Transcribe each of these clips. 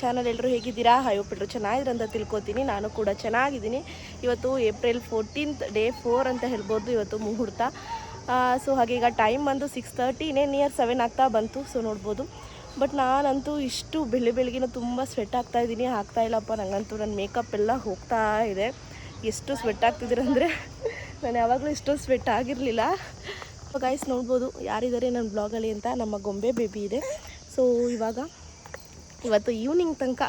Channel. ಎಲ್ಲರೂ ಹೇಗಿದ್ದೀರಾ? Hope ಚೆನ್ನಾಗಿದ್ರೆ ಅಂತ ತಿಳ್ಕೊತೀನಿ. ನಾನು ಕೂಡ ಚೆನ್ನಾಗಿದ್ದೀನಿ. ಇವತ್ತು ಏಪ್ರಿಲ್ 14th ಡೇ 4 ಅಂತ ಹೇಳ್ಬೋದು. ಇವತ್ತು ಮುಹೂರ್ತ. ಸೊ ಹಾಗೆ ಈಗ ಟೈಮ್ ಬಂದು 6:30 ನಿಯರ್ 7 ಆಗ್ತಾ ಬಂತು. ಸೊ ನೋಡ್ಬೋದು. ಬಟ್ ನಾನಂತೂ ಇಷ್ಟು ಬೆಳಿಗ್ಗೆ ತುಂಬ ಸ್ವೆಟ್ ಆಗ್ತಾಯಿದ್ದೀನಿ. ಇಲ್ಲಪ್ಪ ನನಗಂತೂ ನನ್ನ ಮೇಕಪ್ ಎಲ್ಲ ಹೋಗ್ತಾ ಇದೆ. ಎಷ್ಟು ಸ್ವೆಟ್ ಆಗ್ತಿದ್ದೀರಂದರೆ ನಾನು ಯಾವಾಗಲೂ ಇಷ್ಟು ಸ್ವೆಟ್ ಆಗಿರಲಿಲ್ಲ. ಗೈಸ್ ನೋಡ್ಬೋದು ಯಾರಿದ್ದಾರೆ ನನ್ನ ಬ್ಲಾಗಲ್ಲಿ ಅಂತ. ನಮ್ಮ ಗೊಂಬೆ ಬೇಬಿ ಇದೆ. ಸೊ ಇವತ್ತು ಈವ್ನಿಂಗ್ ತನಕ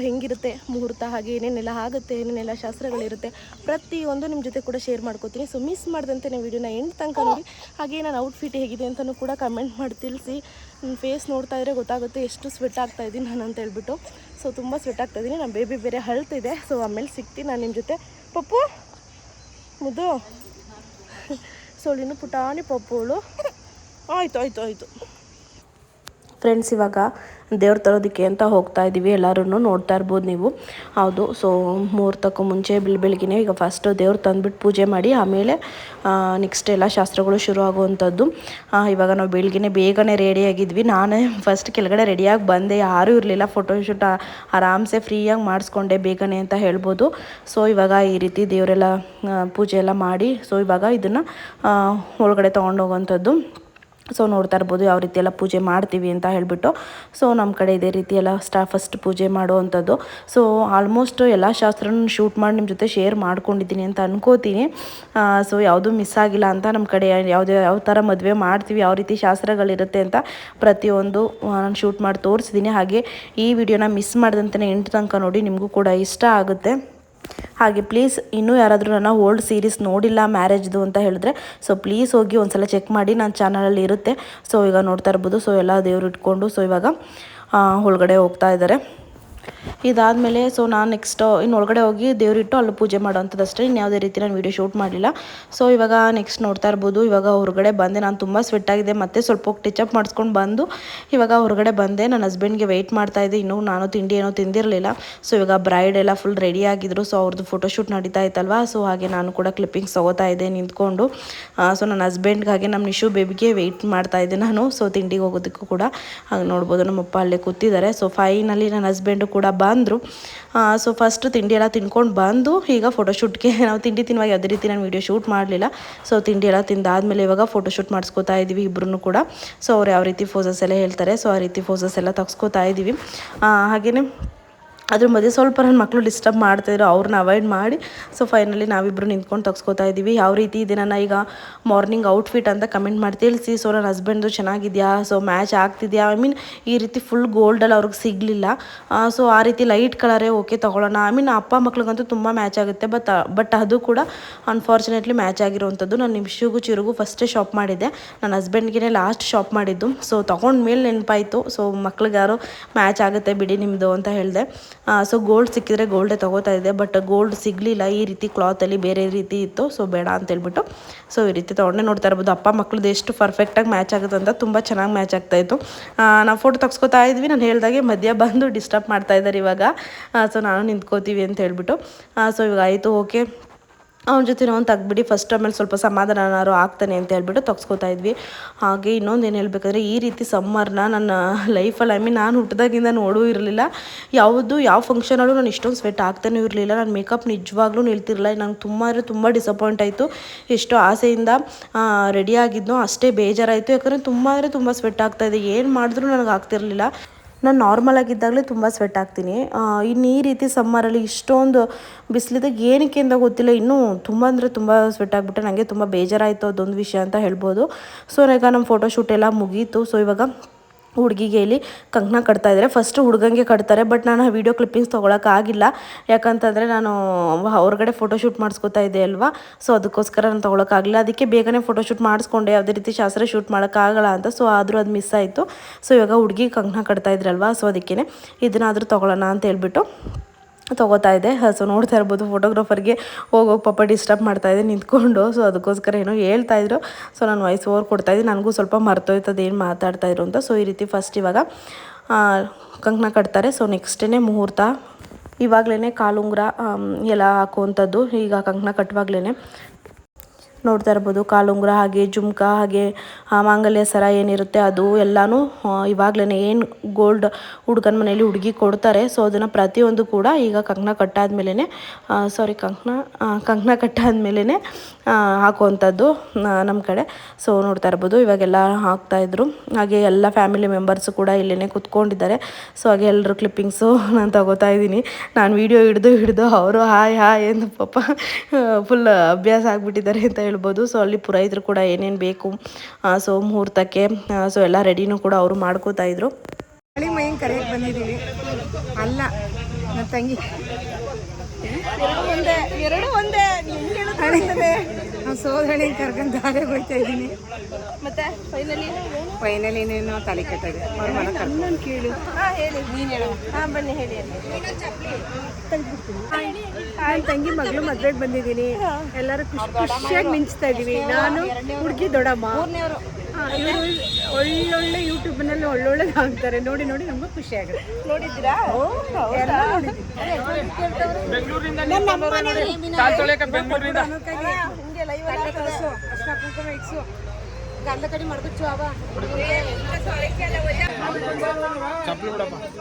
ಹೆಂಗಿರುತ್ತೆ ಮುಹೂರ್ತ, ಹಾಗೆ ಏನೇನೆಲ್ಲ ಆಗುತ್ತೆ, ಏನೇನೆಲ್ಲ ಶಾಸ್ತ್ರಗಳಿರುತ್ತೆ, ಪ್ರತಿಯೊಂದು ನಿಮ್ಮ ಜೊತೆ ಕೂಡ ಶೇರ್ ಮಾಡ್ಕೋತೀನಿ. ಸೊ ಮಿಸ್ ಮಾಡಿದಂತೆ ನೀವು ವಿಡಿಯೋನ ಎಂಡ್ ತನಕ ನೋಡಿ. ಹಾಗೆ ನನ್ನ ಔಟ್ಫಿಟ್ ಹೇಗಿದೆ ಅಂತಲೂ ಕೂಡ ಕಮೆಂಟ್ ಮಾಡಿ ತಿಳಿಸಿ. ನನ್ನ ಫೇಸ್ ನೋಡ್ತಾ ಇದ್ದರೆ ಗೊತ್ತಾಗುತ್ತೆ ಎಷ್ಟು ಸ್ವೆಟ್ ಆಗ್ತಾಯಿದ್ದೀನಿ ನಾನು ಅಂತ ಹೇಳ್ಬಿಟ್ಟು. ಸೊ ತುಂಬ ಸ್ವೆಟ್ ಆಗ್ತಾಯಿದ್ದೀನಿ. ನಮ್ಮ ಬೇಬಿ ಬೇರೆ ಹಳ್ತಿದೆ. ಸೊ ಆಮೇಲೆ ಸಿಗ್ತೀನಿ ನಾನು ನಿಮ್ಮ ಜೊತೆ. ಪಪ್ಪು ಮುದ್ದು ಸೋಳಿನ ಪುಟಾಣಿ ಪಪ್ಪುಳು. ಆಯಿತು ಫ್ರೆಂಡ್ಸ್, ಇವಾಗ ದೇವ್ರು ತರೋದಕ್ಕೆ ಅಂತ ಹೋಗ್ತಾ ಇದ್ದೀವಿ. ಎಲ್ಲರೂ ನೋಡ್ತಾ ಇರ್ಬೋದು ನೀವು. ಹೌದು. ಸೊ ಮುಹೂರ್ತಕ್ಕೂ ಮುಂಚೆ ಬೆಳಗ್ಗೆನೇ ಈಗ ಫಸ್ಟು ದೇವ್ರು ತಂದುಬಿಟ್ಟು ಪೂಜೆ ಮಾಡಿ ಆಮೇಲೆ ನೆಕ್ಸ್ಟ್ ಎಲ್ಲ ಶಾಸ್ತ್ರಗಳು ಶುರು ಆಗುವಂಥದ್ದು. ಇವಾಗ ನಾವು ಬೇಗನೆ ರೆಡಿಯಾಗಿದ್ವಿ. ನಾನೇ ಫಸ್ಟ್ ಕೆಳಗಡೆ ರೆಡಿಯಾಗಿ ಬಂದೆ. ಯಾರೂ ಇರಲಿಲ್ಲ. ಫೋಟೋಶೂಟ್ ಆರಾಮ್ಸೆ ಫ್ರೀಯಾಗಿ ಮಾಡಿಸ್ಕೊಂಡೆ ಬೇಗನೆ ಅಂತ ಹೇಳ್ಬೋದು. ಸೊ ಇವಾಗ ಈ ರೀತಿ ದೇವರೆಲ್ಲ ಪೂಜೆ ಎಲ್ಲ ಮಾಡಿ ಸೊ ಇವಾಗ ಇದನ್ನು ಒಳಗಡೆ ತೊಗೊಂಡೋಗುವಂಥದ್ದು. ಸೊ ನೋಡ್ತಾ ಇರ್ಬೋದು ಯಾವ ರೀತಿ ಎಲ್ಲ ಪೂಜೆ ಮಾಡ್ತೀವಿ ಅಂತ ಹೇಳಿಬಿಟ್ಟು. ಸೊ ನಮ್ಮ ಕಡೆ ಇದೇ ರೀತಿ ಎಲ್ಲ ಫಸ್ಟ್ ಪೂಜೆ ಮಾಡುವಂಥದ್ದು. ಸೊ ಆಲ್ಮೋಸ್ಟ್ ಎಲ್ಲ ಶಾಸ್ತ್ರನೂ ಶೂಟ್ ಮಾಡಿ ನಿಮ್ಮ ಜೊತೆ ಶೇರ್ ಮಾಡ್ಕೊಂಡಿದ್ದೀನಿ ಅಂತ ಅನ್ಕೋತೀನಿ. ಸೊ ಯಾವುದೂ ಮಿಸ್ ಆಗಿಲ್ಲ ಅಂತ. ನಮ್ಮ ಕಡೆ ಯಾವ ಥರ ಮದುವೆ ಮಾಡ್ತೀವಿ, ಯಾವ ರೀತಿ ಶಾಸ್ತ್ರಗಳಿರುತ್ತೆ ಅಂತ ಪ್ರತಿಯೊಂದು ನಾನು ಶೂಟ್ ಮಾಡಿ ತೋರಿಸಿದ್ದೀನಿ. ಹಾಗೆ ಈ ವಿಡಿಯೋನ ಮಿಸ್ ಮಾಡಿದಂತೆ ಎಂಟು ತನಕ ನೋಡಿ, ನಿಮಗೂ ಕೂಡ ಇಷ್ಟ ಆಗುತ್ತೆ. ಹಾಗೆ ಪ್ಲೀಸ್ ಇನ್ನೂ ಯಾರಾದರೂ ನನ್ನ ಓಲ್ಡ್ ಸೀರೀಸ್ ನೋಡಿಲ್ಲ ಮ್ಯಾರೇಜ್ದು ಅಂತ ಹೇಳಿದ್ರೆ ಸೊ ಪ್ಲೀಸ್ ಹೋಗಿ ಒಂದ್ಸಲ ಚೆಕ್ ಮಾಡಿ. ನನ್ನ ಚಾನಲಲ್ಲಿ ಇರುತ್ತೆ. ಸೊ ಈಗ ನೋಡ್ತಾ ಇರ್ಬೋದು. ಸೊ ಎಲ್ಲ ದೇವ್ರು ಇಟ್ಕೊಂಡು ಸೊ ಇವಾಗ ಒಳಗಡೆ ಹೋಗ್ತಾ ಇದ್ದಾರೆ. ಇದಾದಮೇಲೆ ಸೊ ನಾನು ನೆಕ್ಸ್ಟ್ ಇನ್ನು ಒಳಗಡೆ ಹೋಗಿ ದೇವರಿಟ್ಟು ಅಲ್ಲಿ ಪೂಜೆ ಮಾಡೋವಂಥದ್ದು ಅಷ್ಟೇ. ಇನ್ಯಾವುದೇ ರೀತಿ ನಾನು ವೀಡಿಯೋ ಶೂಟ್ ಮಾಡಿಲ್ಲ. ಸೊ ಇವಾಗ ನೆಕ್ಸ್ಟ್ ನೋಡ್ತಾ ಇರ್ಬೋದು. ಇವಾಗ ಹೊರಗಡೆ ಬಂದೆ. ನಾನು ತುಂಬ ಸ್ವೆಟ್ ಆಗಿದೆ. ಮತ್ತೆ ಸ್ವಲ್ಪ ಹೋಗಿ ಟಚಪ್ ಮಾಡಿಸ್ಕೊಂಡು ಬಂದು ಇವಾಗ ಹೊರಗಡೆ ಬಂದೆ. ನನ್ನ ಹಸ್ಬೆಂಡ್ಗೆ ವೆಯ್ಟ್ ಮಾಡ್ತಾಯಿದ್ದೆ. ಇನ್ನೂ ನಾನು ತಿಂಡಿ ಏನೋ ತಿಂದಿರಲಿಲ್ಲ. ಸೊ ಇವಾಗ ಬ್ರೈಡ್ ಎಲ್ಲ ಫುಲ್ ರೆಡಿ ಆಗಿದ್ರು. ಸೊ ಅವ್ರದ್ದು ಫೋಟೋಶೂಟ್ ನಡೀತಾ ಇತ್ತಲ್ವ. ಸೊ ಹಾಗೆ ನಾನು ಕೂಡ ಕ್ಲಿಪ್ಪಿಂಗ್ಸ್ ತೊಗೋತಾ ಇದ್ದೆ ನಿಂತ್ಕೊಂಡು. ಸೊ ನನ್ನ ಹಸ್ಬೆಂಡ್ಗೆ ಹಾಗೆ ನಮ್ಮ ನಿಶು ಬೇಬಿಗೆ ವೆಯ್ಟ್ ಮಾಡ್ತಾಯಿದ್ದೆ ನಾನು. ಸೊ ತಿಂಡಿಗೆ ಹೋಗೋದಕ್ಕೂ ಕೂಡ ಹಾಗೆ ನೋಡ್ಬೋದು ನಮ್ಮಪ್ಪ ಅಲ್ಲೇ ಕೂತಿದ್ದಾರೆ. ಸೊ ಫೈನಲಿ ನನ್ನ ಹಸ್ಬೆಂಡು ಕೂಡ ಬಂದರು. ಸೊ ಫಸ್ಟು ತಿಂಡಿ ಎಲ್ಲ ತಿನ್ಕೊಂಡು ಬಂದು ಈಗ ಫೋಟೋಶೂಟ್ಗೆ ನಾವು ತಿಂಡಿ ತಿನ್ನುವಾಗ ಯಾವುದೇ ರೀತಿ ನಾನು ವೀಡಿಯೋ ಶೂಟ್ ಮಾಡಲಿಲ್ಲ. ಸೊ ತಿಂಡಿ ಎಲ್ಲ ತಿಂದಾದಮೇಲೆ ಇವಾಗ ಫೋಟೋಶೂಟ್ ಮಾಡಿಸ್ಕೋತಾ ಇದ್ದೀವಿ ಇಬ್ಬರೂ ಕೂಡ. ಸೊ ಅವ್ರು ಯಾವ ರೀತಿ ಫೋಸಸ್ ಎಲ್ಲ ಹೇಳ್ತಾರೆ ಸೊ ಆ ರೀತಿ ಫೋಸಸ್ ಎಲ್ಲ ತೆಗೆಸ್ಕೋತಾ ಇದ್ದೀವಿ. ಹಾಗೆಯೇ ಅದ್ರ ಮಧ್ಯೆ ಸ್ವಲ್ಪ ನನ್ನ ಮಕ್ಕಳು ಡಿಸ್ಟರ್ಬ್ ಮಾಡ್ತಾಯಿದ್ರು. ಅವ್ರನ್ನ ಅವಾಯ್ಡ್ ಮಾಡಿ ಸೊ ಫೈನಲಿ ನಾವಿಬ್ಬರು ನಿಂತ್ಕೊಂಡು ತೆಗೆಸ್ಕೋತಾ ಇದ್ದೀವಿ. ಯಾವ ರೀತಿ ಇದೆ ನನ್ನ ಈಗ ಮಾರ್ನಿಂಗ್ ಔಟ್ಫಿಟ್ ಅಂತ ಕಮೆಂಟ್ ಮಾಡಿ ತಿಳಿಸಿ. ಸೊ ನನ್ನ ಹಸ್ಬೆಂಡ್ದು ಚೆನ್ನಾಗಿದೆಯಾ, ಸೊ ಮ್ಯಾಚ್ ಆಗ್ತಿದೆಯಾ, ಈ ರೀತಿ ಫುಲ್ ಗೋಲ್ಡಲ್ಲಿ ಅವ್ರಿಗೆ ಸಿಗಲಿಲ್ಲ. ಸೊ ಆ ರೀತಿ ಲೈಟ್ ಕಲರೇ ಓಕೆ ತೊಗೊಳ್ಳೋಣ. ಅಪ್ಪ ಮಕ್ಳಿಗಂತೂ ತುಂಬ ಮ್ಯಾಚ್ ಆಗುತ್ತೆ. ಬಟ್ ಅದು ಕೂಡ ಅನ್ಫಾರ್ಚುನೇಟ್ಲಿ ಮ್ಯಾಚ್ ಆಗಿರುವಂಥದ್ದು. ನಾನು ನಿಮಿಷಗೂ ಚಿರುಗೂ ಫಸ್ಟೇ ಶಾಪ್ ಮಾಡಿದ್ದೆ. ನನ್ನ ಹಸ್ಬೆಂಡ್ಗೆ ಲಾಸ್ಟ್ ಶಾಪ್ ಮಾಡಿದ್ದು. ಸೊ ತೊಗೊಂಡ್ಮೇಲೆ ನೆನಪಾಯಿತು. ಸೊ ಮಕ್ಳಿಗೆ ಯಾರು ಮ್ಯಾಚ್ ಆಗುತ್ತೆ ಬಿಡಿ ನಿಮ್ಮದು ಅಂತ ಹೇಳಿದೆ. ಸೊ ಗೋಲ್ಡ್ ಸಿಕ್ಕಿದ್ರೆ ಗೋಲ್ಡೇ ತೊಗೋತಾ ಇದ್ದೆ. ಬಟ್ ಗೋಲ್ಡ್ ಸಿಗಲಿಲ್ಲ. ಈ ರೀತಿ ಕ್ಲಾತಲ್ಲಿ ಬೇರೆ ರೀತಿ ಇತ್ತು. ಸೊ ಬೇಡ ಅಂತೇಳ್ಬಿಟ್ಟು ಸೊ ಈ ರೀತಿ ತೊಗೊಂಡೆ. ನೋಡ್ತಾ ಇರ್ಬೋದು ಅಪ್ಪ ಮಕ್ಳದ್ದು ಎಷ್ಟು ಪರ್ಫೆಕ್ಟಾಗಿ ಮ್ಯಾಚ್ ಆಗುತ್ತೆ ಅಂತ. ತುಂಬ ಚೆನ್ನಾಗಿ ಮ್ಯಾಚ್ ಆಗ್ತಾಯಿತ್ತು. ನಾವು ಫೋಟೋ ತೆಗೆಸ್ಕೋತಾ ಇದ್ವಿ. ನಾನು ಹೇಳಿದಾಗೆ ಮಧ್ಯ ಬಂದು ಡಿಸ್ಟರ್ಬ್ ಮಾಡ್ತಾ ಇದ್ದಾರೆ ಇವಾಗ. ಸೊ ನಾನು ನಿಂತ್ಕೋತೀವಿ ಅಂತ ಹೇಳ್ಬಿಟ್ಟು ಸೊ ಇವಾಗ ಆಯಿತು ಓಕೆ ಅವನ ಜೊತೆ ನಾವು ತೆಗ್ಬಿಟ್ಟು ಫಸ್ಟ್ ಆಮೇಲೆ ಸ್ವಲ್ಪ ಸಮಾಧಾನನಾರು ಆಗ್ತಾನೆ ಅಂತ ಹೇಳ್ಬಿಟ್ಟು ತೆಗೆಸ್ಕೋತಾ ಇದ್ವಿ. ಹಾಗೆ ಇನ್ನೊಂದು ಏನು ಹೇಳ್ಬೇಕಂದ್ರೆ ಈ ರೀತಿ ಸಮ್ಮರ್ನ ನನ್ನ ಲೈಫಲ್ಲಿ ನಾನು ಹುಟ್ಟಿದಾಗಿಂದ ನೋಡೂ ಇರಲಿಲ್ಲ. ಯಾವ ಫಂಕ್ಷನಲ್ಲೂ ನಾನು ಇಷ್ಟೊಂದು ಸ್ವೆಟ್ ಆಗ್ತಾನೂ ಇರಲಿಲ್ಲ. ನನ್ನ ಮೇಕಪ್ ನಿಜವಾಗ್ಲೂ ನಿಲ್ತಿರಲಿಲ್ಲ. ನಂಗೆ ತುಂಬ ಡಿಸಪಾಯಿಂಟ್ ಆಯಿತು. ಎಷ್ಟೋ ಆಸೆಯಿಂದ ರೆಡಿ ಆಗಿದ್ನೋ ಅಷ್ಟೇ ಬೇಜಾರಾಯಿತು. ಯಾಕಂದರೆ ತುಂಬ ಸ್ವೆಟ್ ಆಗ್ತಾಯಿದೆ. ಏನು ಮಾಡಿದ್ರೂ ನನಗೆ ಆಗ್ತಿರಲಿಲ್ಲ. ನಾನು ನಾರ್ಮಲ್ ಆಗಿದ್ದಾಗಲೇ ತುಂಬ ಸ್ವೆಟ್ ಆಗ್ತೀನಿ. ಇನ್ನು ಈ ರೀತಿ ಸಮ್ಮರಲ್ಲಿ ಇಷ್ಟೊಂದು ಬಿಸಿಲಿದಾಗ ಏನಕ್ಕೆ ಅಂತ ಗೊತ್ತಿಲ್ಲ. ಇನ್ನೂ ತುಂಬ ಸ್ವೆಟ್ ಆಗಿಬಿಟ್ಟೆ. ನನಗೆ ತುಂಬ ಬೇಜಾರಾಯಿತು ಅದೊಂದು ವಿಷಯ ಅಂತ ಹೇಳ್ಬೋದು. ಸೊ ಈಗ ನಮ್ಮ ಫೋಟೋಶೂಟ್ ಎಲ್ಲ ಮುಗೀತು. ಸೊ ಇವಾಗ ಹುಡುಗಿಗೆ ಇಲ್ಲಿ ಕಂಕಣ ಕಟ್ತಾ ಇದ್ದಾರೆ. ಫಸ್ಟು ಹುಡುಗಂಗೆ ಕಟ್ತಾರೆ. ಬಟ್ ನಾನು ವೀಡಿಯೋ ಕ್ಲಿಪ್ಪಿಂಗ್ಸ್ ತೊಗೊಳಕ್ಕಾಗಿಲ್ಲ. ಯಾಕಂತಂದರೆ ನಾನು ಹೊರಗಡೆ ಫೋಟೋಶೂಟ್ ಮಾಡಿಸ್ಕೋತಾ ಇದ್ದೆ ಅಲ್ವಾ. ಸೊ ಅದಕ್ಕೋಸ್ಕರ ನಾನು ತೊಗೊಳಕ್ಕಾಗಲಿಲ್ಲ. ಅದಕ್ಕೆ ಬೇಗನೆ ಫೋಟೋಶೂಟ್ ಮಾಡಿಸ್ಕೊಂಡೆ. ಯಾವುದೇ ರೀತಿ ಶಾಸ್ತ್ರ ಶೂಟ್ ಮಾಡೋಕ್ಕಾಗಲ್ಲ ಅಂತ. ಸೊ ಆದರೂ ಅದು ಮಿಸ್ ಆಯಿತು. ಸೊ ಇವಾಗ ಹುಡುಗಿ ಕಂಕಣ ಕಟ್ತಾ ಇದ್ರಲ್ವಾ. ಸೊ ಅದಕ್ಕೇ ಇದನ್ನಾದರೂ ತೊಗೊಳ್ಳೋಣ ಅಂತ ಹೇಳ್ಬಿಟ್ಟು ತೊಗೋತಾ ಇದೆ. ಸೊ ನೋಡ್ತಾ ಇರ್ಬೋದು ಫೋಟೋಗ್ರಾಫರ್ಗೆ ಹೋಗೋಗಿ ಪಾಪ ಡಿಸ್ಟರ್ಬ್ ಮಾಡ್ತಾಯಿದ್ದೆ ನಿಂತ್ಕೊಂಡು. ಸೊ ಅದಕ್ಕೋಸ್ಕರ ಏನೋ ಹೇಳ್ತಾಯಿದ್ರು. ಸೊ ನಾನು ವಾಯ್ಸ್ ಓವರ್ ಕೊಡ್ತಾಯಿದ್ದೆ. ನನಗೂ ಸ್ವಲ್ಪ ಮರ್ತೋಯ್ತದೆ ಏನು ಮಾತಾಡ್ತಾಯಿದ್ರು ಅಂತ. ಸೊ ಈ ರೀತಿ ಫಸ್ಟ್ ಇವಾಗ ಕಂಕಣ ಕಟ್ತಾರೆ. ಸೊ ನೆಕ್ಸ್ಟೇ ಮುಹೂರ್ತ. ಇವಾಗಲೇ ಕಾಲುಂಗುರ ಎಲ್ಲ ಹಾಕುವಂಥದ್ದು. ಈಗ ಕಂಕಣ ಕಟ್ಟುವಾಗಲೇ ನೋಡ್ತಾ ಇರ್ಬೋದು ಕಾಲುಂಗುರ ಹಾಗೆ ಜುಮ್ಕ ಹಾಗೆ ಮಾಂಗಲ್ಯ ಸರ ಏನಿರುತ್ತೆ ಅದು ಎಲ್ಲನೂ ಇವಾಗಲೇ ಏನು ಗೋಲ್ಡ್ ಹುಡುಗನ ಮನೇಲಿ ಹುಡುಗಿ ಕೊಡ್ತಾರೆ. ಸೊ ಅದನ್ನು ಪ್ರತಿಯೊಂದು ಕೂಡ ಈಗ ಕಂಕಣ ಕಟ್ಟಾದ್ಮೇಲೆ ಕಂಕಣ ಕಟ್ಟಾದ್ಮೇಲೆ ಹಾಕುವಂಥದ್ದು ನಮ್ಮ ಕಡೆ. ಸೊ ನೋಡ್ತಾ ಇರ್ಬೋದು ಇವಾಗೆಲ್ಲ ಹಾಕ್ತಾಯಿದ್ರು. ಹಾಗೆ ಎಲ್ಲ ಫ್ಯಾಮಿಲಿ ಮೆಂಬರ್ಸು ಕೂಡ ಇಲ್ಲೇ ಕೂತ್ಕೊಂಡಿದ್ದಾರೆ. ಸೊ ಹಾಗೆ ಎಲ್ಲರೂ ಕ್ಲಿಪ್ಪಿಂಗ್ಸು ನಾನು ತಗೋತಾ ಇದ್ದೀನಿ. ನಾನು ವೀಡಿಯೋ ಹಿಡಿದು ಅವರು ಹಾಯ್ ಎಂದು ಪಾಪ ಫುಲ್ ಅಭ್ಯಾಸ ಆಗಿಬಿಟ್ಟಿದ್ದಾರೆ ಅಂತ ಹೇಳ್ಬೋದು. ಸೊ ಅಲ್ಲಿ ಪುರೋಹಿತರು ಕೂಡ ಏನೇನು ಬೇಕು ಸೊ ಮುಹೂರ್ತಕ್ಕೆ ಸೊ ಎಲ್ಲ ರೆಡಿನೂ ಕೂಡ ಅವರು ಮಾಡ್ಕೋತಾ ಇದ್ರು. ಮೈನ್ ಕರೆಯಕ್ಕೆ ಬಂದಿದ್ದೀವಿ. ಅಲ್ಲ ನನ್ನ ತಂಗಿ ಎರಡು ಒಂದೇ ಸೋದರಣೆ ಕರ್ಕೊಂಡು ದಾರಿಗೆ ಹೋಗ್ತಾ ಇದ್ದೀನಿ. ಮತ್ತೆ ಫೈನಲಿ ಇನ್ನೇನು ತಲೆ ಕೆಟ್ಟಿದೆ. ಅವ್ರ ಮನೆ ಕರ್ಕೊಂಡು ಕೇಳು. ಹೇಳಿ, ನೀನು ಹೇಳು. ಬನ್ನಿ ಹೇಳಿ. ನನ್ನ ತಂಗಿ ಮಗಳು ಮದ್ವೆಗೆ ಬಂದಿದ್ದೀನಿ. ಎಲ್ಲರೂ ಖುಷಿಯಾಗಿ ಮಿಂಚ್ತಾ ಇದ್ದೀವಿ. ನಾನು ಹುಡುಗಿ ದೊಡ್ಡಮ್ಮ. ಇವರು ಒಳ್ಳೊಳ್ಳೆ ಯೂಟ್ಯೂಬ್ನಲ್ಲಿ ಒಳ್ಳೊಳ್ಳೆದು ಆಗ್ತಾರೆ. ನೋಡಿ ನಮಗೂ ಖುಷಿ ಆಗುತ್ತೆ. ನೋಡಿದ್ದೀರಾ? ಗಂಧ ಕಡಿ ಮಾಡ್ಕೊಚ್ಚು ಅವ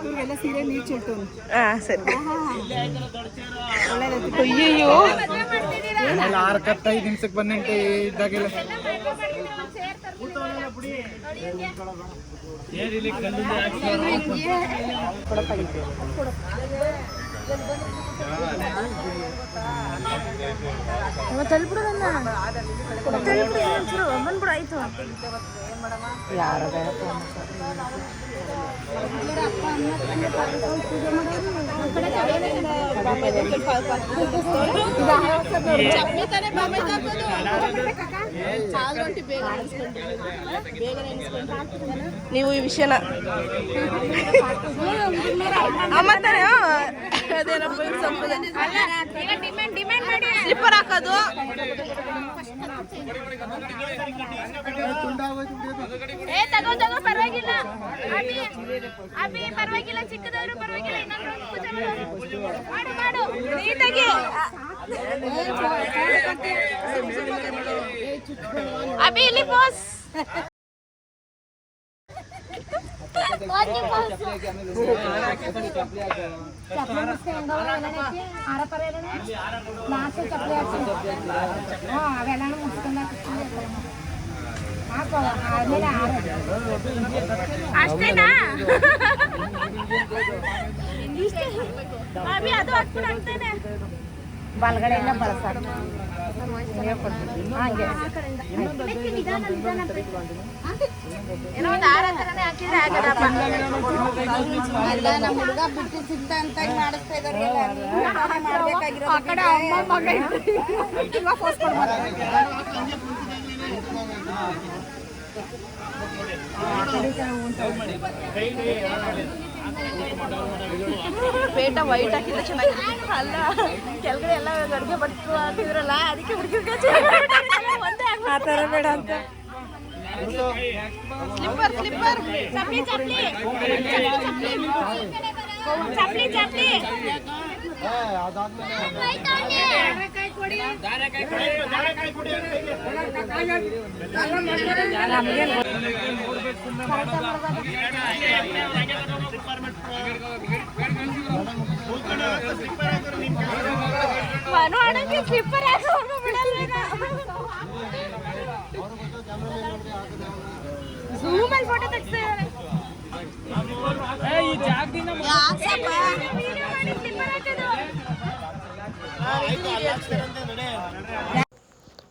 ಇವ್ರಿಗೆಲ್ಲ ಸೀರೆ ನೀರು ಚೆಲ್ತು. ಸರಿ. ಅಯ್ಯಯ್ಯೋ 6-5 ನಿಮಿಷಕ್ಕೆ ಬಂದಂತೆ ಇದ್ದಾಗೆಲ್ಲ ಬಂದ್ಬಿಡು ಆಯ್ತು. ಯಾರ ನೀವು ಈ ವಿಷಯನ ಸ್ಲಿಪ್ಪರ್ ಹಾಕೋದು ತಗೋ ಪರವಾಗಿಲ್ಲ ಪರವಾಗಿಲ್ಲ ಚಿಕ್ಕದವರು ಪರವಾಗಿಲ್ಲ ಮಾಡು ನೀಟಾಗಿ ಅಭಿ ಇಲ್ಲಿ ಬಾಸ್ ಅಷ್ಟೇನಾ ಅಭಿ ಅದು ಹಾಕ್ಬಿಡು ಅಂತೇನೆ ಬಲಗಡೆ ಎಲ್ಲ ಬಳಸ್ತಾರೆ. ಏನೋ ಒಂದು ಆರ ತರನೇ ಹಾಕಿದ್ರೆ ಆಗದಪ್ಪ. ಅಲ್ಲ ನಮ್ಮ ಹುಡುಗ ಬಿಟ್ಟು ಸಿಗ್ತ ಅಂತ ಮಾಡಿಸ್ತಾ ಇದ್ದಾರೆ. ಆ ಕಡೆ ಅಮ್ಮ ಮಗ ಪೇಟ ವೈಟ್ ಹಾಕಿದ್ರೆ ಚೆನ್ನಾಗಿರುತ್ತೆ. ಅಲ್ಲ ಕೆಳಗಡೆ ಎಲ್ಲ ಅಡುಗೆ ಬಟ್ಟು ಹಾಕಿದ್ರಲ್ಲ ಅದಕ್ಕೆ ಹುಡುಗಿಗೆ ಒಂದೇ ಆ ಥರ ಬೇಡ ಅಂತ. ಸ್ಲಿಪ್ಪರ್ ಚಪ್ಲಿ ಚಪ್ಲಿ ಸ್ಲಿಪ್ಪರ್ ಫೋಟೋ ತೆಗ್ಸಿದ್ದಾರೆ.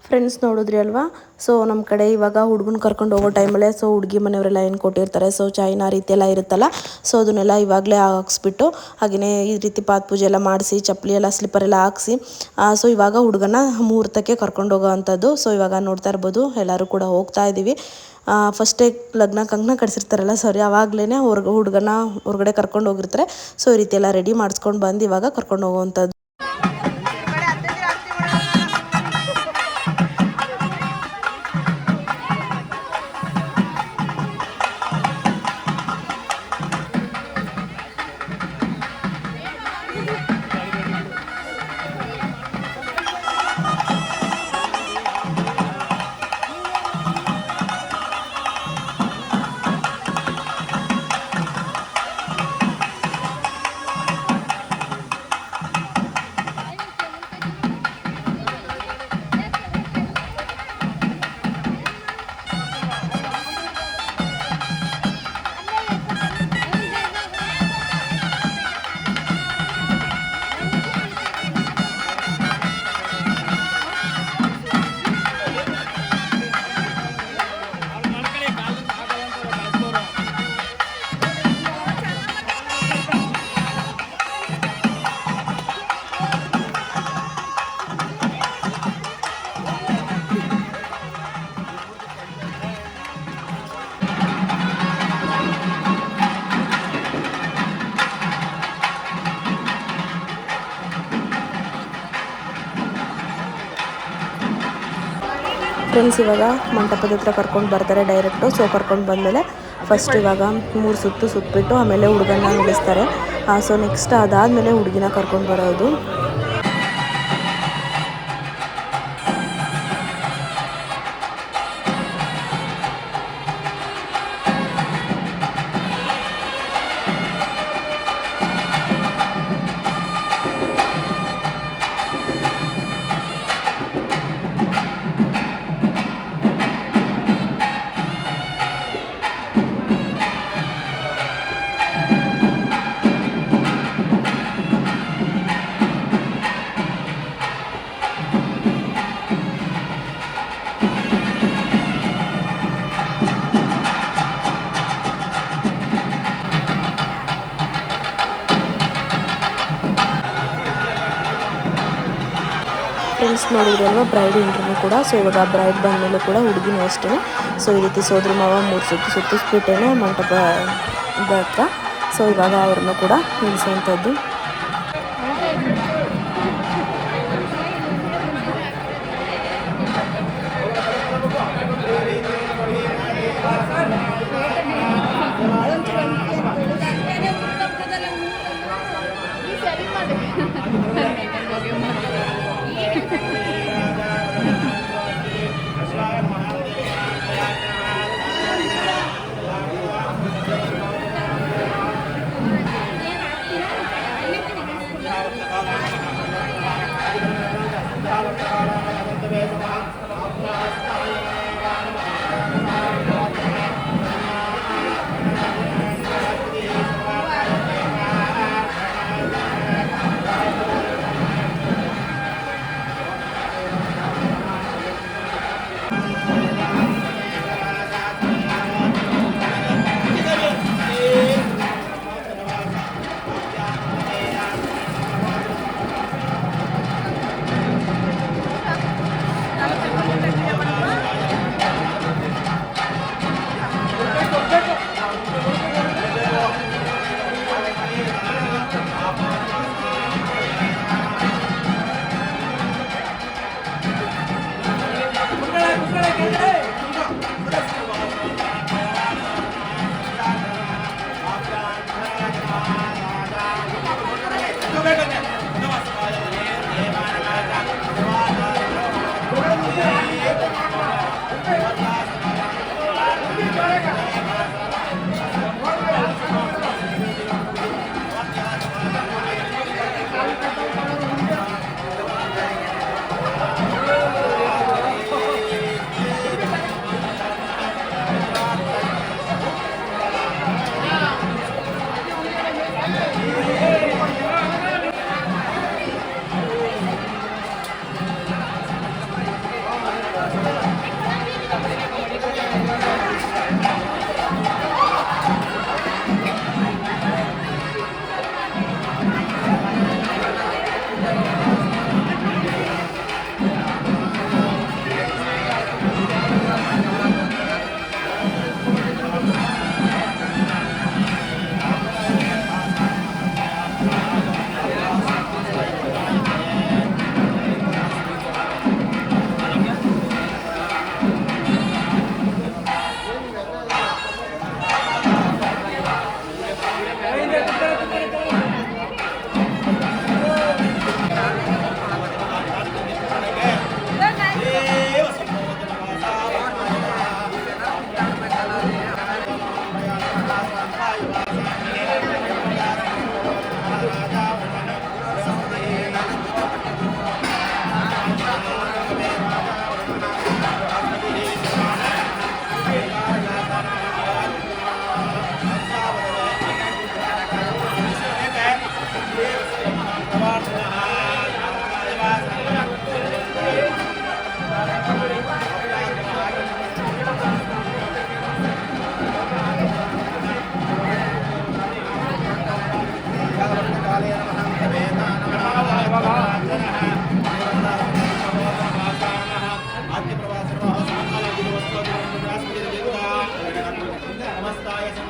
ಫ್ರೆಂಡ್ಸ್ ನೋಡಿದ್ರಿ ಅಲ್ವಾ. ಸೊ ನಮ್ಮ ಕಡೆ ಇವಾಗ ಹುಡುಗನ ಕರ್ಕೊಂಡು ಹೋಗೋ ಟೈಮಲ್ಲೇ ಸೊ ಹುಡುಗಿ ಮನೆಯವರೆಲ್ಲ ಏನು ಕೊಟ್ಟಿರ್ತಾರೆ ಸೊ ಚೈನಾ ರೀತಿ ಎಲ್ಲ ಇರುತ್ತಲ್ಲ ಸೊ ಅದನ್ನೆಲ್ಲ ಇವಾಗಲೇ ಹಾಕ್ಸ್ಬಿಟ್ಟು ಹಾಗೆಯೇ ಈ ರೀತಿ ಪಾತ್ ಪೂಜೆ ಎಲ್ಲ ಮಾಡಿಸಿ ಚಪ್ಪಲಿ ಎಲ್ಲ ಸ್ಲಿಪ್ಪರ್ ಎಲ್ಲ ಹಾಕ್ಸಿ ಸೊ ಇವಾಗ ಹುಡುಗನ ಮುಹೂರ್ತಕ್ಕೆ ಕರ್ಕೊಂಡು ಹೋಗೋ ಅಂಥದ್ದು. ಸೊ ಇವಾಗ ನೋಡ್ತಾ ಇರ್ಬೋದು ಎಲ್ಲರೂ ಕೂಡ ಹೋಗ್ತಾ ಇದ್ದೀವಿ. ಫಸ್ಟೇ ಕಂಕಣ ಕಟ್ಸಿರ್ತಾರಲ್ಲ ಸರಿ ಆವಾಗಲೇ ಹುಡುಗನ ಹೊರಗಡೆ ಕರ್ಕೊಂಡು ಹೋಗಿರ್ತಾರೆ. ಸೊ ಈ ರೀತಿ ಎಲ್ಲ ರೆಡಿ ಮಾಡಿಸ್ಕೊಂಡು ಬಂದು ಇವಾಗ ಕರ್ಕೊಂಡು ಹೋಗುವಂಥದ್ದು. ಫ್ರೆಂಡ್ಸ್ ಇವಾಗ ಮಂಟಪದ ಹತ್ರ ಕರ್ಕೊಂಡು ಬರ್ತಾರೆ ಡೈರೆಕ್ಟು. ಸೊ ಕರ್ಕೊಂಡು ಬಂದಮೇಲೆ ಫಸ್ಟ್ ಇವಾಗ 3 ಸುತ್ತು ಸುತ್ತಬಿಟ್ಟು ಆಮೇಲೆ ಹುಡುಗನ್ನ ನಿಲ್ಲಿಸ್ತಾರೆ. ಸೊ ನೆಕ್ಸ್ಟ್ ಅದಾದಮೇಲೆ ಹುಡುಗಿನ ಕರ್ಕೊಂಡು ಬರೋದು. ಫ್ರೆಂಡ್ಸ್ ನೋಡಿದ್ರಲ್ವ ಬ್ರೈಡ್ ಇಂಟರ್ವ್ಯೂ ಕೂಡ. ಸೊ ಇವಾಗ ಬ್ರೈಡ್ ಬಂದಮೇಲೆ ಕೂಡ ಹುಡುಗಿನೂ ಅಷ್ಟೇ. ಸೊ ಈ ರೀತಿ ಸೋದ್ರ ಮಾವ 3 ಸುತ್ತು ಸುತ್ತಿಸ್ಬಿಟ್ಟೇನೆ ಮಂಟಪದ ಹತ್ರ. ಸೊ ಇವಾಗ ಅವ್ರನ್ನು ಕೂಡ ನಿಲ್ಲಿಸುವಂಥದ್ದು.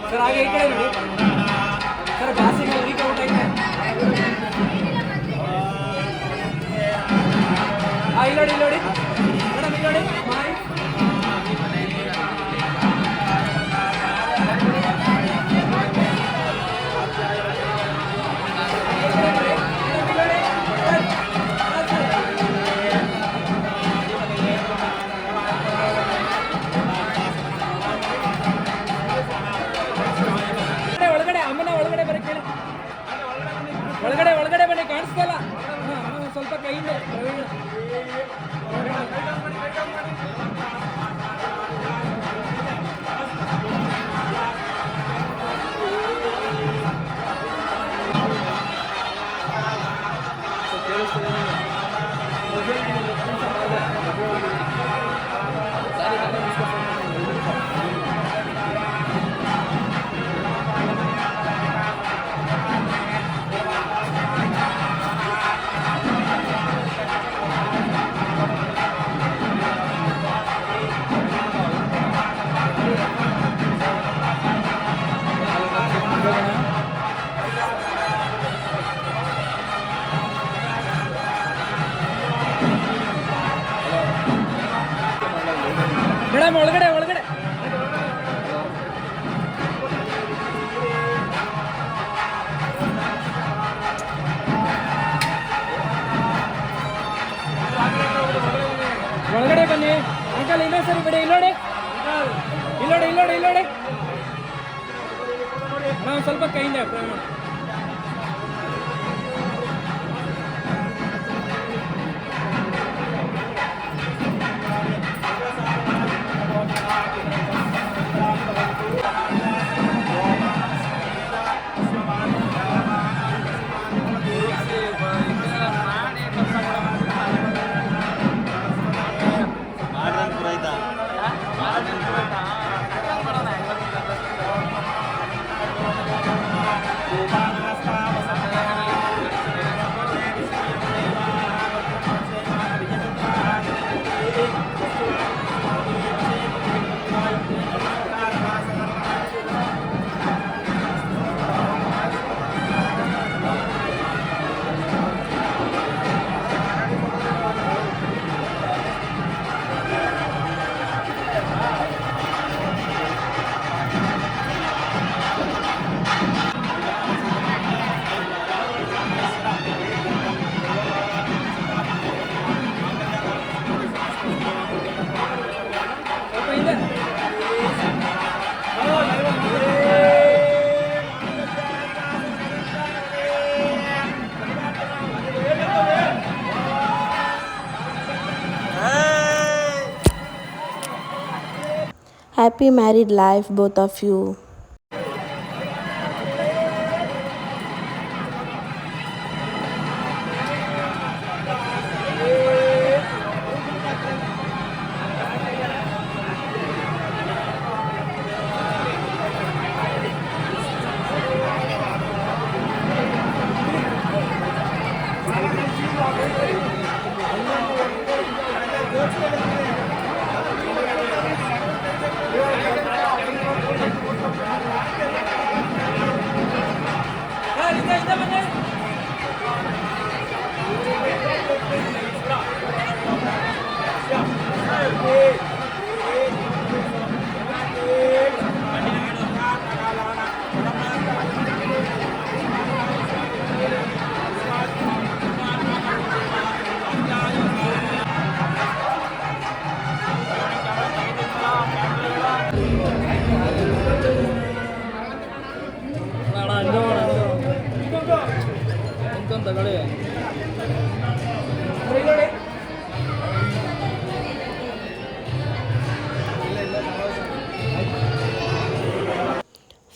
सर आगे ಈ ಕಡೆ ನೋಡಿ ಸರ್ ಬಾಸಿಂಗ್ ವೀಕ್ ಔಟ್ ಐತೆ ಇಲ್ಲಿ ನೋಡಿ ಮೇಡಮ್ ಇಲ್ಲಿ ನೋಡಿ ಮೇಡಮ್ ಒಳಗಡೆ ಒಳಗಡೆ ಒಳಗಡೆ ಬನ್ನಿ ಅಂಕಲ್. ಇನ್ನೊಂದು ಸರಿ ಬಿಡಿ. ಇಲ್ಲೋಡಿ ಇಲ್ಲೋಡಿ ಇಲ್ಲೋಡಿ ಇಲ್ಲೋಡಿ ನಾವು ಸ್ವಲ್ಪ ಕೈಯಿಂದ ಪ್ರಯಾಣ. Happy married life, both of you.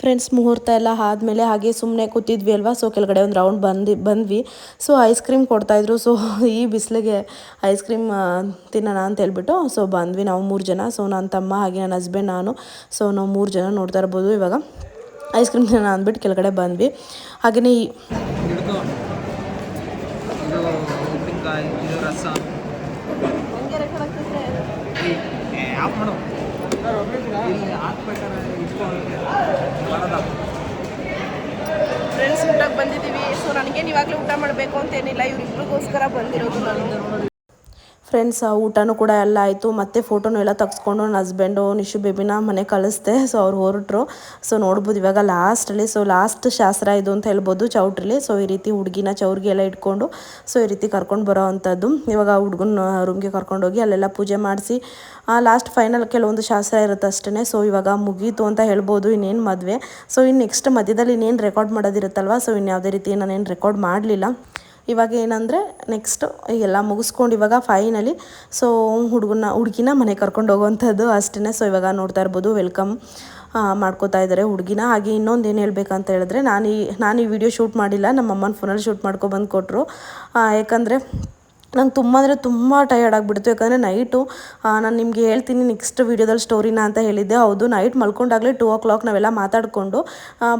Friends ಮುಹೂರ್ತ ಎಲ್ಲ ಆದಮೇಲೆ ಹಾಗೆ ಸುಮ್ಮನೆ ಕೂತಿದ್ವಿ ಅಲ್ವಾ. ಸೊ ಕೆಳಗಡೆ ಒಂದು ರೌಂಡ್ ಬಂದ್ವಿ. ಸೊ ಐಸ್ ಕ್ರೀಮ್ ಕೊಡ್ತಾಯಿದ್ರು. ಸೊ ಈ ಬಿಸಿಲಿಗೆ ಐಸ್ ಕ್ರೀಮ್ ತಿನ್ನೋಣ ಅಂತ ಹೇಳ್ಬಿಟ್ಟು ಸೊ ಬಂದ್ವಿ ನಾವು 3 ಜನ. ಸೊ ನನ್ನ ತಮ್ಮ ಹಾಗೆ ನನ್ನ ಹಸ್ಬೆಂಡ್ ನಾನು. ಸೊ ನಾವು 3 ಜನ ನೋಡ್ತಾ ಇರ್ಬೋದು. ಇವಾಗ ಐಸ್ ಕ್ರೀಮ್ ತಿನ್ನೋಣ ಅಂದ್ಬಿಟ್ಟು ಕೆಳಗಡೆ ಬಂದ್ವಿ. ಹಾಗೆಯೇ ಫ್ರೆಂಡ್ಸ್ ಊಟಕ್ಕೆ ಬಂದಿದ್ದೀವಿ. ಸೊ ನನಗೇನು ಇವಾಗಲೇ ಊಟ ಮಾಡಬೇಕು ಅಂತೇನಿಲ್ಲ, ಇವರಿಬ್ರಿಗೋಸ್ಕರ ಬಂದಿರೋದು ನಾನು. ಫ್ರೆಂಡ್ಸ್ ಊಟನೂ ಕೂಡ ಎಲ್ಲ ಆಯಿತು. ಮತ್ತು ಫೋಟೋನು ಎಲ್ಲ ತೆಗೆಸ್ಕೊಂಡು ನನ್ನ ಹಸ್ಬೆಂಡು ನಿಶು ಬೇಬಿನ ಮನೆ ಕಳಿಸ್ದೆ. ಸೊ ಅವ್ರು ಹೊರಟರು. ಸೊ ನೋಡ್ಬೋದು ಇವಾಗ ಲಾಸ್ಟಲ್ಲಿ ಸೊ ಲಾಸ್ಟ್ ಶಾಸ್ತ್ರ ಇದು ಅಂತ ಹೇಳ್ಬೋದು ಚೌಟ್ರಿಲಿ. ಸೊ ಈ ರೀತಿ ಹುಡುಗಿನ ಚೌರ್ಗಿ ಎಲ್ಲ ಇಟ್ಕೊಂಡು ಸೊ ಈ ರೀತಿ ಕರ್ಕೊಂಡು ಬರೋ ಅಂಥದ್ದು. ಇವಾಗ ಹುಡುಗನ ರೂಮ್ಗೆ ಕರ್ಕೊಂಡೋಗಿ ಅಲ್ಲೆಲ್ಲ ಪೂಜೆ ಮಾಡಿಸಿ ಲಾಸ್ಟ್ ಫೈನಲ್ ಕೆಲವೊಂದು ಶಾಸ್ತ್ರ ಇರುತ್ತೆ ಅಷ್ಟೇ. ಸೊ ಇವಾಗ ಮುಗೀತು ಅಂತ ಹೇಳ್ಬೋದು. ಇನ್ನೇನು ಮದುವೆ. ಸೊ ಇನ್ನು ನೆಕ್ಸ್ಟ್ ಮಧ್ಯದಲ್ಲಿ ಇನ್ನೇನು ರೆಕಾರ್ಡ್ ಮಾಡೋದಿರುತ್ತಲ್ವ. ಸೊ ಇನ್ಯಾವುದೇ ರೀತಿ ನಾನೇನು ರೆಕಾರ್ಡ್ ಮಾಡಲಿಲ್ಲ. ಇವಾಗ ಏನಂದರೆ ನೆಕ್ಸ್ಟ್ ಎಲ್ಲ ಮುಗಿಸ್ಕೊಂಡು ಇವಾಗ ಫೈನಲಿ ಸೊ ಹುಡುಗಿನ ಮನೆ ಕರ್ಕೊಂಡು ಹೋಗುವಂಥದ್ದು ಅಷ್ಟೇ. ಸೊ ಇವಾಗ ನೋಡ್ತಾ ಇರ್ಬೋದು ವೆಲ್ಕಮ್ ಮಾಡ್ಕೋತಾ ಇದ್ದಾರೆ ಹುಡುಗಿನ. ಹಾಗೆ ಇನ್ನೊಂದು ಏನು ಹೇಳ್ಬೇಕಂತ ಹೇಳಿದ್ರೆ ನಾನು ಈ ವಿಡಿಯೋ ಶೂಟ್ ಮಾಡಿಲ್ಲ, ನಮ್ಮ ಅಮ್ಮನ ಫೋನಲ್ಲಿ ಶೂಟ್ ಮಾಡ್ಕೊಬಂದು ಕೊಟ್ಟರು. ಯಾಕಂದರೆ ನಂಗೆ ತುಂಬ ಅಂದರೆ ತುಂಬ ಟಯರ್ಡ್ ಆಗಿಬಿಡ್ತು. ಯಾಕಂದರೆ ನೈಟು ನಾನು ನಿಮಗೆ ಹೇಳ್ತೀನಿ ನೆಕ್ಸ್ಟ್ ವೀಡಿಯೋದಲ್ಲಿ ಸ್ಟೋರಿನ ಅಂತ ಹೇಳಿದ್ದೆ. ಹೌದು, ನೈಟ್ ಮಲ್ಕೊಂಡಾಗಲೇ 2 o'clock ನಾವೆಲ್ಲ ಮಾತಾಡಿಕೊಂಡು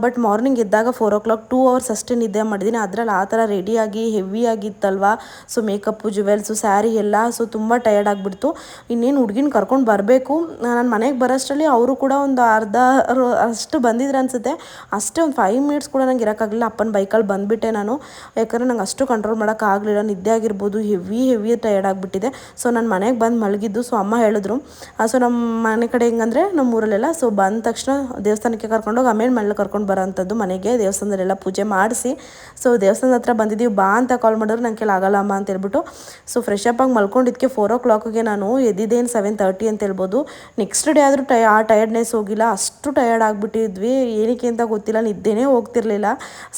ಬಟ್ ಮಾರ್ನಿಂಗ್ ಎದ್ದಾಗ 4 o'clock 2 hours ಅಷ್ಟೇ ನಿದ್ದೆ ಮಾಡಿದ್ದೀನಿ. ಅದರಲ್ಲಿ ಆ ಥರ ರೆಡಿಯಾಗಿ heavy ಆಗಿತ್ತಲ್ವ. So makeup jewels sari ಎಲ್ಲ ಸೊ ತುಂಬ ಟಯರ್ಡ್ ಆಗಿಬಿಡ್ತು. ಇನ್ನೇನು ಹುಡುಗಿನ ಕರ್ಕೊಂಡು ಬರಬೇಕು. ನಾನು ಮನೆಗೆ ಬರೋಷ್ಟರಲ್ಲಿ ಅವರು ಕೂಡ ಒಂದು ಅರ್ಧ ಅಷ್ಟು ಬಂದಿದ್ರು ಅನಿಸುತ್ತೆ. ಅಷ್ಟೇ ಒಂದು 5 minutes ಕೂಡ ನಂಗೆ ಇರೋಕ್ಕಾಗಲಿಲ್ಲ. ಅಪ್ಪನ ಬೈಕಲ್ಲಿ ಬಂದುಬಿಟ್ಟೆ ನಾನು. ಯಾಕಂದರೆ ನಂಗೆ ಅಷ್ಟು ಕಂಟ್ರೋಲ್ ಮಾಡೋಕ್ಕಾಗಲಿಲ್ಲ. ನಿದ್ದೆ ಆಗಿರ್ಬೋದು, ಹೆವಿ ಟಯರ್ಡ್ ಆಗಿಬಿಟ್ಟಿದೆ. ಸೊ ನಾನು ಮನೆಗೆ ಬಂದು ಮಲಗಿದ್ದು. ಸೊ ಅಮ್ಮ ಹೇಳಿದ್ರು ಸೊ ನಮ್ಮ ಮನೆ ಕಡೆ ಹೆಂಗಂದರೆ ನಮ್ಮ ಊರಲ್ಲೆಲ್ಲ ಸೊ ಬಂದ ತಕ್ಷಣ ದೇವಸ್ಥಾನಕ್ಕೆ ಕರ್ಕೊಂಡೋಗಿ ಆಮೇಲೆ ಮನೇಲಿ ಕರ್ಕೊಂಡು ಬರೋವಂಥದ್ದು, ಮನೆಗೆ ದೇವಸ್ಥಾನದಲ್ಲೆಲ್ಲ ಪೂಜೆ ಮಾಡಿಸಿ. ಸೊ ದೇವಸ್ಥಾನದ ಹತ್ರ ಬಂದಿದ್ದೀವಿ ಬಾ ಅಂತ ಕಾಲ್ ಮಾಡಿದ್ರು, ನನ್ನ ಕೈಲಿ ಆಗಲ್ಲ ಅಮ್ಮ ಅಂತ ಹೇಳ್ಬಿಟ್ಟು ಸೊ ಫ್ರೆಶ್ ಅಪ್ ಆಗಿ ಮಲ್ಕೊಂಡಿದ್ದಕ್ಕೆ 4 o'clockಗೆ ನಾನು ಎದ್ದಿದ್ದೇನು 7:30 ಅಂತ ಹೇಳ್ಬೋದು. ನೆಕ್ಸ್ಟ್ ಡೇ ಆದರೂ ಆ ಟಯರ್ಡ್ನೆಸ್ ಹೋಗಿಲ್ಲ, ಅಷ್ಟು ಟಯರ್ಡ್ ಆಗಿಬಿಟ್ಟಿದ್ವಿ. ಏನಕ್ಕೆ ಅಂತ ಗೊತ್ತಿಲ್ಲ, ನಿದ್ದೆನೇ ಹೋಗ್ತಿರ್ಲಿಲ್ಲ.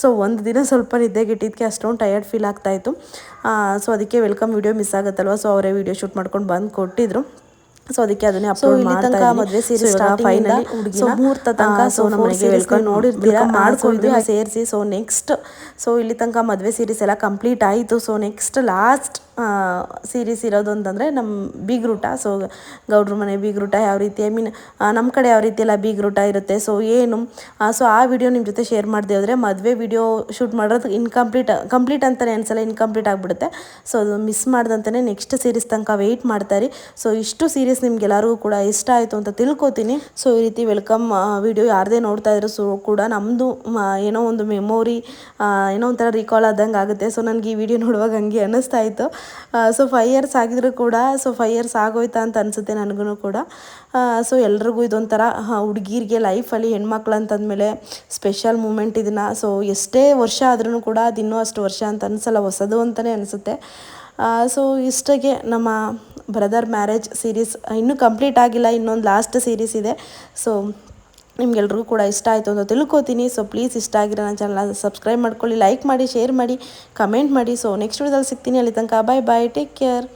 ಸೊ ಒಂದು ದಿನ ಸ್ವಲ್ಪ ನಿದ್ದೆಗೆಟ್ಟಿದ್ದಕ್ಕೆ ಅಷ್ಟೊಂದು ಟಯರ್ಡ್ ಫೀಲ್ ಆಗ್ತಾಯಿತ್ತು. ಸೊ ಅದಕ್ಕೆ ವೆಲ್ಕಮ್ ವಿಡಿಯೋ ಮಿಸ್ ಆಗುತ್ತಲ್ವ, ಸೊ ಅವರೇ ವಿಡಿಯೋ ಶೂಟ್ ಮಾಡ್ಕೊಂಡು ಬಂದು ಕೊಟ್ಟಿದ್ರು. ಸೊ ಅದಕ್ಕೆ ಅದನ್ನೇ ಅಪ್ಲೋಡ್ ಮಾಡ್ತಾ ಮದುವೆ ಸೀರೆ ಫೈನಲಿ ಹುಡುಗಿ ಮುಹೂರ್ತ ತನಕ ಸೊ ನಮಗೆ ವೆಲ್ಕಮ್ ನೋಡಿರ್ತೀರಾ ಮಾಡ್ಕೊಂಡಿದ್ವಿ ಸೇರಿಸಿ. ಸೊ ನೆಕ್ಸ್ಟ್ ಸೊ ಇಲ್ಲಿ ತನಕ ಮದುವೆ ಸೀರೀಸ್ ಎಲ್ಲ ಕಂಪ್ಲೀಟ್ ಆಯಿತು. ಸೊ ನೆಕ್ಸ್ಟ್ ಲಾಸ್ಟ್ ಸೀರೀಸ್ ಇರೋದು ಅಂತಂದರೆ ನಮ್ಮ ಬೀಗ್ರೂಟ. ಸೊ ಗೌಡ್ರ ಮನೆ ಬೀಗ್ರೂಟ ಯಾವ ರೀತಿ, ಐ ಮೀನ್ ನಮ್ಮ ಕಡೆ ಯಾವ ರೀತಿ ಎಲ್ಲ ಬೀಗ್ರೂಟ ಇರುತ್ತೆ ಸೊ ಏನು. ಸೊ ಆ ವಿಡಿಯೋ ನಿಮ್ಮ ಜೊತೆ ಶೇರ್ ಮಾಡದೆ ಹೋದರೆ ಮದುವೆ ವಿಡಿಯೋ ಶೂಟ್ ಮಾಡೋದು ಕಂಪ್ಲೀಟ್ ಅಂತಲೇ ಅನ್ಸಲ್ಲ, ಇನ್ಕಂಪ್ಲೀಟ್ ಆಗಿಬಿಡುತ್ತೆ. ಸೊ ಅದು ಮಿಸ್ ಮಾಡ್ದಂತಲೇ ನೆಕ್ಸ್ಟ್ ಸೀರೀಸ್ ತನಕ ವೆಯ್ಟ್ ಮಾಡ್ತಾರೆ. ಸೊ ಇಷ್ಟು ಸೀರೀಸ್ ನಿಮ್ಗೆಲ್ಲರಿಗೂ ಕೂಡ ಇಷ್ಟ ಆಯಿತು ಅಂತ ತಿಳ್ಕೊತೀನಿ. ಸೊ ಈ ರೀತಿ ವೆಲ್ಕಮ್ ವಿಡಿಯೋ ಯಾರದೇ ನೋಡ್ತಾ ಇದ್ರು ಸೊ ಕೂಡ ನಮ್ಮದು ಏನೋ ಒಂದು ಮೆಮೊರಿ, ಏನೋ ಒಂಥರ ರಿಕಾಲ್ ಆದಂಗೆ ಆಗುತ್ತೆ. ಸೊ ನನಗೆ ಈ ವಿಡಿಯೋ ನೋಡುವಾಗ ಹಂಗೆ ಅನ್ನಿಸ್ತಾ ಇತ್ತು. ಸೊ 5 years ಆಗಿದ್ರು ಕೂಡ ಸೊ 5 years ಆಗೋಯ್ತಾ ಅಂತ ಅನಿಸುತ್ತೆ ನನಗೂ ಕೂಡ. ಸೊ ಎಲ್ರಿಗೂ ಇದೊಂಥರ ಹುಡುಗಿರಿಗೆ ಲೈಫಲ್ಲಿ ಹೆಣ್ಮಕ್ಳು ಅಂತಂದಮೇಲೆ ಸ್ಪೆಷಲ್ ಮೂಮೆಂಟ್ ಇದನ್ನು. ಸೊ ಎಷ್ಟೇ ವರ್ಷ ಆದ್ರೂ ಕೂಡ ಅದು ಇನ್ನೂ ಅಷ್ಟು ವರ್ಷ ಅಂತ ಅನಿಸಲ್ಲ, ಹೊಸದು ಅಂತಲೇ ಅನಿಸುತ್ತೆ. ಸೊ ಇಷ್ಟಾಗೆ ನಮ್ಮ ಬ್ರದರ್ ಮ್ಯಾರೇಜ್ ಸೀರೀಸ್ ಇನ್ನೂ ಕಂಪ್ಲೀಟ್ ಆಗಿಲ್ಲ, ಇನ್ನೊಂದು ಲಾಸ್ಟ್ ಸೀರೀಸ್ ಇದೆ. ಸೊ ನಿಮ್ಗೆಲ್ರಿಗೂ ಕೂಡ ಇಷ್ಟ ಆಯಿತು ಅಂತ ತಿಳ್ಕೊತೀನಿ. ಸೊ ಪ್ಲೀಸ್ ಇಷ್ಟ ಆಗಿರೋ ನನ್ನ ಚಾನಲ್ ಸಬ್ಸ್ಕ್ರೈಬ್ ಮಾಡ್ಕೊಳ್ಳಿ, ಲೈಕ್ ಮಾಡಿ, ಶೇರ್ ಮಾಡಿ, ಕಮೆಂಟ್ ಮಾಡಿ. ಸೊ ನೆಕ್ಸ್ಟ್ ವಿಡಿಯೋದಲ್ಲಿ ಸಿಗ್ತೀನಿ. ಅಲ್ಲಿ ತನಕ ಬಾಯ್ ಬಾಯ್, ಟೇಕ್ ಕೇರ್.